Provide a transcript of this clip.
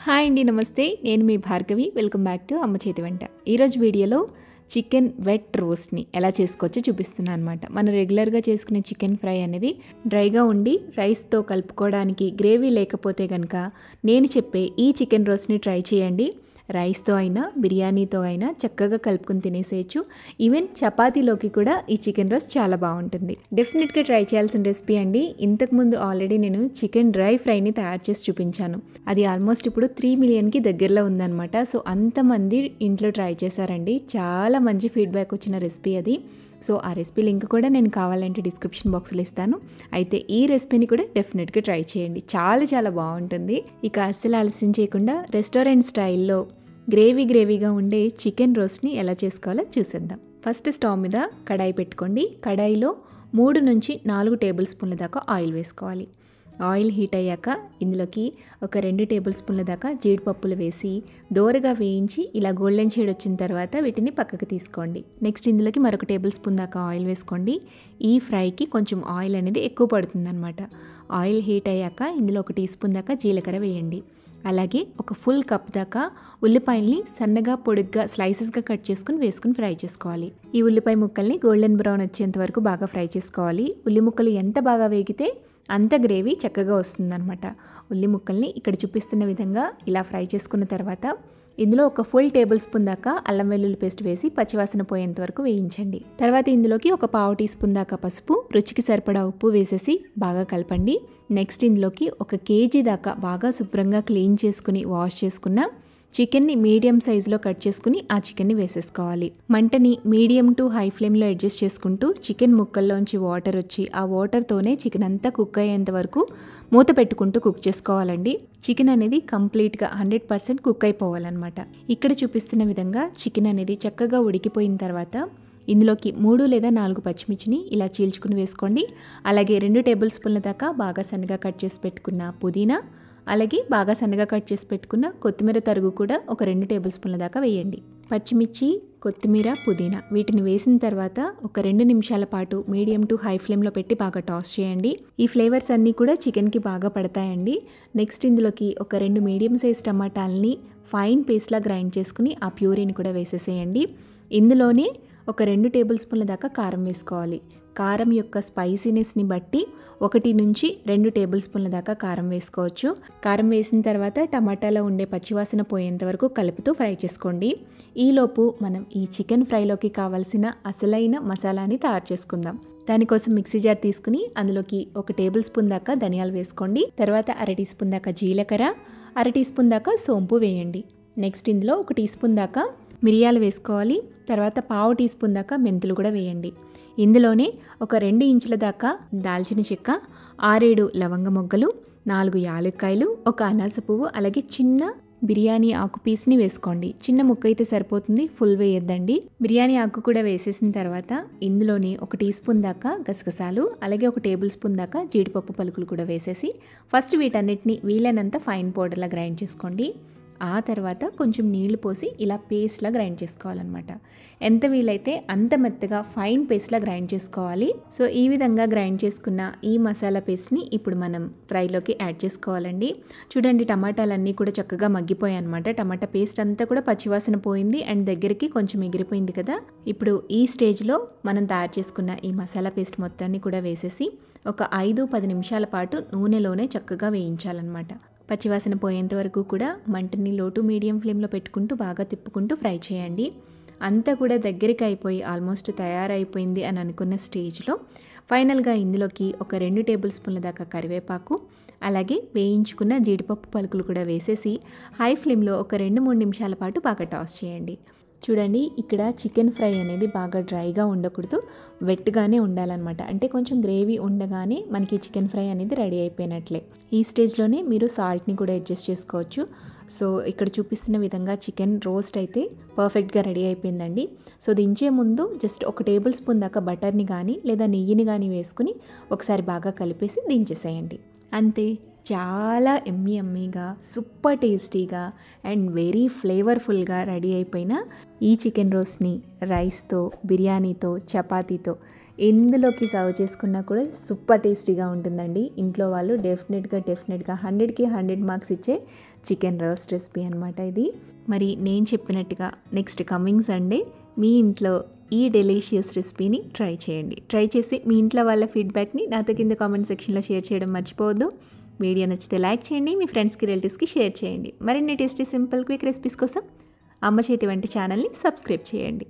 Hi అండి, నమస్తే. నేను మీ భార్గవి. వెల్కమ్ బ్యాక్ టు అమ్మ చేతి వంట. ఈరోజు వీడియోలో చికెన్ వెట్ రోస్ట్ని ఎలా చేసుకోవచ్చో చూపిస్తున్నాను అనమాట. మనం రెగ్యులర్గా చేసుకునే చికెన్ ఫ్రై అనేది డ్రైగా ఉండి రైస్తో కలుపుకోవడానికి గ్రేవీ లేకపోతే కనుక నేను చెప్పే ఈ చికెన్ రోస్ట్ని ట్రై చేయండి. రైస్తో అయినా బిర్యానీతో అయినా చక్కగా కలుపుకొని తినేసేయచ్చు. ఈవెన్ చపాతీలోకి కూడా ఈ చికెన్ రోస్ట్ చాలా బాగుంటుంది. డెఫినెట్గా ట్రై చేయాల్సిన రెసిపీ అండి. ఇంతకుముందు ఆల్రెడీ నేను చికెన్ డ్రై ఫ్రైని తయారు చేసి చూపించాను. అది ఆల్మోస్ట్ ఇప్పుడు 3 మిలియన్కి దగ్గరలో ఉందన్నమాట. సో అంతమంది ఇంట్లో ట్రై చేశారండి. చాలా మంచి ఫీడ్బ్యాక్ వచ్చిన రెసిపీ అది. సో ఆ రెసిపీ లింక్ కూడా నేను కావాలంటే డిస్క్రిప్షన్ బాక్స్లో ఇస్తాను. అయితే ఈ రెసిపీని కూడా డెఫినెట్గా ట్రై చేయండి. చాలా బాగుంటుంది. ఇక అస్సలు ఆలస్యం చేయకుండా రెస్టారెంట్ స్టైల్లో గ్రేవీగా ఉండే చికెన్ రోస్ట్ని ఎలా చేసుకోవాలో చూసేద్దాం. ఫస్ట్ స్టవ్ మీద కడాయి పెట్టుకోండి. కడాయిలో 3 నుంచి 4 టేబుల్ స్పూన్ల దాకా ఆయిల్ వేసుకోవాలి. ఆయిల్ హీట్ అయ్యాక ఇందులోకి ఒక 2 టేబుల్ స్పూన్ల దాకా జీడిపప్పులు వేసి దోరగా వేయించి ఇలా గోల్డెన్ షేడ్ వచ్చిన తర్వాత వీటిని పక్కకు తీసుకోండి. నెక్స్ట్ ఇందులోకి మరొక టేబుల్ స్పూన్ దాకా ఆయిల్ వేసుకోండి. ఈ ఫ్రైకి కొంచెం ఆయిల్ అనేది ఎక్కువ పడుతుందన్నమాట. ఆయిల్ హీట్ అయ్యాక ఇందులో 1 టీ స్పూన్ దాకా జీలకర్ర వేయండి. అలాగే ఒక ఫుల్ కప్ దాకా ఉల్లిపాయల్ని సన్నగా పొడుగ్గా స్లైసెస్గా కట్ చేసుకుని వేసుకుని ఫ్రై చేసుకోవాలి. ఈ ఉల్లిపాయ ముక్కల్ని గోల్డెన్ బ్రౌన్ వచ్చేంత వరకు బాగా ఫ్రై చేసుకోవాలి. ఉల్లి ముక్కలు ఎంత బాగా వేగితే అంత గ్రేవీ చక్కగా వస్తుందన్నమాట. ఉల్లి ముక్కల్ని ఇక్కడ చూపిస్తున్న విధంగా ఇలా ఫ్రై చేసుకున్న తర్వాత ఇందులో ఒక ఫుల్ టేబుల్ స్పూన్ దాకా అల్లం వెల్లుల్లి పేస్ట్ వేసి పచ్చివాసన పోయేంత వరకు వేయించండి. తర్వాత ఇందులోకి ఒక 1/2 టీ స్పూన్ దాకా పసుపు, రుచికి సరిపడా ఉప్పు వేసేసి బాగా కలపండి. నెక్స్ట్ ఇందులోకి 1 కేజీ దాకా బాగా శుభ్రంగా క్లీన్ చేసుకుని వాష్ చేసుకున్న చికెన్ని మీడియం సైజులో కట్ చేసుకుని ఆ చికెన్ని వేసేసుకోవాలి. మంటని మీడియం టు హై ఫ్లేమ్లో అడ్జస్ట్ చేసుకుంటూ చికెన్ ముక్కల్లోంచి వాటర్ వచ్చి ఆ వాటర్తోనే చికెన్ అంతా కుక్ అయ్యేంత వరకు మూత పెట్టుకుంటూ కుక్ చేసుకోవాలండి. చికెన్ అనేది కంప్లీట్గా 100% కుక్ అయిపోవాలన్నమాట. ఇక్కడ చూపిస్తున్న విధంగా చికెన్ అనేది చక్కగా ఉడికిపోయిన తర్వాత ఇందులోకి 3 లేదా 4 పచ్చిమిర్చిని ఇలా చీల్చుకుని వేసుకోండి. అలాగే 2 టేబుల్ స్పూన్ల దాకా బాగా సన్నగా కట్ చేసి పెట్టుకున్న పుదీనా, అలాగే బాగా సన్నగా కట్ చేసి పెట్టుకున్న కొత్తిమీర తరుగు కూడా ఒక 2 టేబుల్ స్పూన్ల దాకా వేయండి. పచ్చిమిర్చి, కొత్తిమీర, పుదీనా వీటిని వేసిన తర్వాత ఒక 2 నిమిషాల పాటు మీడియం టు హై ఫ్లేమ్లో పెట్టి బాగా టాస్ చేయండి. ఈ ఫ్లేవర్స్ అన్నీ కూడా చికెన్కి బాగా పడతాయండి. నెక్స్ట్ ఇందులోకి ఒక 2 మీడియం సైజ్ టమాటాలని ఫైన్ పేస్ట్లా గ్రైండ్ చేసుకుని ఆ ప్యూరీని కూడా వేసేసేయండి. ఇందులోనే ఒక 2 టేబుల్ స్పూన్ల దాకా కారం వేసుకోవాలి. కారం యొక్క స్పైసీనెస్ని బట్టి 1 నుంచి 2 టేబుల్ స్పూన్ల దాకా కారం వేసుకోవచ్చు. కారం వేసిన తర్వాత టమాటాలో ఉండే పచ్చివాసన పోయేంత వరకు కలుపుతూ ఫ్రై చేసుకోండి. ఈలోపు మనం ఈ చికెన్ ఫ్రైలోకి కావాల్సిన అసలైన మసాలాని తయారు చేసుకుందాం. దానికోసం మిక్సీ జార్ తీసుకుని అందులోకి 1 టేబుల్ స్పూన్ దాకా ధనియాలు వేసుకోండి. తర్వాత 1/2 టీ స్పూన్ దాకా జీలకర్ర, 1/2 టీ స్పూన్ దాకా సోంపు వేయండి. నెక్స్ట్ ఇందులో 1 టీ స్పూన్ దాకా మిరియాలు వేసుకోవాలి. తర్వాత 1/2 టీ స్పూన్ దాకా మెంతులు కూడా వేయండి. ఇందులోనే ఒక 2 ఇంచుల దాకా దాల్చిన చెక్క, 6-7 లవంగ మొగ్గలు, 4 యాలక్కాయలు, 1 అనాస పువ్వు, అలాగే చిన్న బిర్యానీ ఆకు పీస్ని వేసుకోండి. చిన్న ముక్క అయితే సరిపోతుంది, ఫుల్ వేయొద్దండి. బిర్యానీ ఆకు కూడా వేసేసిన తర్వాత ఇందులోని 1 టీ స్పూన్ దాకా గసగసాలు, అలాగే 1 టేబుల్ స్పూన్ దాకా జీడిపప్పు పలుకులు కూడా వేసేసి ఫస్ట్ వీటన్నిటిని వీలైనంత ఫైన్ పౌడర్లా గ్రైండ్ చేసుకోండి. ఆ తర్వాత కొంచెం నీళ్లు పోసి ఇలా పేస్ట్లా గ్రైండ్ చేసుకోవాలన్నమాట. ఎంత వీలైతే అంత మెత్తగా ఫైన్ పేస్ట్లా గ్రైండ్ చేసుకోవాలి. సో ఈ విధంగా గ్రైండ్ చేసుకున్న ఈ మసాలా పేస్ట్ని ఇప్పుడు మనం ఫ్రైలోకి యాడ్ చేసుకోవాలండి. చూడండి, టమాటాలన్నీ కూడా చక్కగా మగ్గిపోయాయి అనమాట. టమాటా పేస్ట్ అంతా కూడా పచ్చివాసన పోయింది అండ్ దగ్గరికి కొంచెం ఎగిరిపోయింది కదా. ఇప్పుడు ఈ స్టేజ్లో మనం తయారు చేసుకున్న ఈ మసాలా పేస్ట్ మొత్తాన్ని కూడా వేసేసి ఒక 5-10 నిమిషాల పాటు నూనెలోనే చక్కగా వేయించాలన్నమాట. పచ్చివాసన పోయేంత వరకు కూడా మంటని లో టు మీడియం ఫ్లేమ్లో పెట్టుకుంటూ బాగా తిప్పుకుంటూ ఫ్రై చేయండి. అంతా కూడా దగ్గరికి అయిపోయి ఆల్మోస్ట్ తయారైపోయింది అని అనుకున్న స్టేజ్లో ఫైనల్గా ఇందులోకి ఒక 2 టేబుల్ స్పూన్ల దాకా కరివేపాకు, అలాగే వేయించుకున్న జీడిపప్పు పలుకులు కూడా వేసేసి హై ఫ్లేమ్లో ఒక 2-3 నిమిషాల పాటు బాగా టాస్ చేయండి. చూడండి, ఇక్కడ చికెన్ ఫ్రై అనేది బాగా డ్రైగా ఉండకూడదు, వెట్గానే ఉండాలన్నమాట. అంటే కొంచెం గ్రేవీ ఉండగానే మనకి చికెన్ ఫ్రై అనేది రెడీ అయిపోయినట్లే. ఈ స్టేజ్లోనే మీరు సాల్ట్ని కూడా అడ్జస్ట్ చేసుకోవచ్చు. సో ఇక్కడ చూపిస్తున్న విధంగా చికెన్ రోస్ట్ అయితే పర్ఫెక్ట్గా రెడీ అయిపోయిందండి. సో దించే ముందు జస్ట్ 1 టేబుల్ స్పూన్ దాకా బటర్ని కానీ లేదా నెయ్యిని కానీ వేసుకుని ఒకసారి బాగా కలిపేసి దించేసేయండి. అంతే, చాలా ఎమ్మీగా సూపర్ టేస్టీగా అండ్ వెరీ ఫ్లేవర్ఫుల్గా రెడీ అయిపోయిన ఈ చికెన్ రోస్ట్ని రైస్తో, బిర్యానీతో, చపాతీతో ఎందులోకి సర్వ్ చేసుకున్నా కూడా సూపర్ టేస్టీగా ఉంటుందండి. ఇంట్లో వాళ్ళు డెఫినెట్గా 100కి 100 మార్క్స్ ఇచ్చే చికెన్ రోస్ట్ రెసిపీ అనమాట ఇది. మరి నేను చెప్పినట్టుగా నెక్స్ట్ కమింగ్ సండే మీ ఇంట్లో ఈ డెలీషియస్ రెసిపీని ట్రై చేయండి. ట్రై చేసి మీ ఇంట్లో వాళ్ళ ఫీడ్బ్యాక్ని నాతో కింద కామెంట్ సెక్షన్లో షేర్ చేయడం మర్చిపోవద్దు. వీడియో నచ్చితే లైక్ చేయండి, మీ ఫ్రెండ్స్కి రిలేటివ్స్కి షేర్ చేయండి. మరిన్ని టేస్టీ సింపుల్ క్విక్ రెసిపీస్ కోసం అమ్మ చేతి వంట ఛానల్ని సబ్స్క్రైబ్ చేయండి.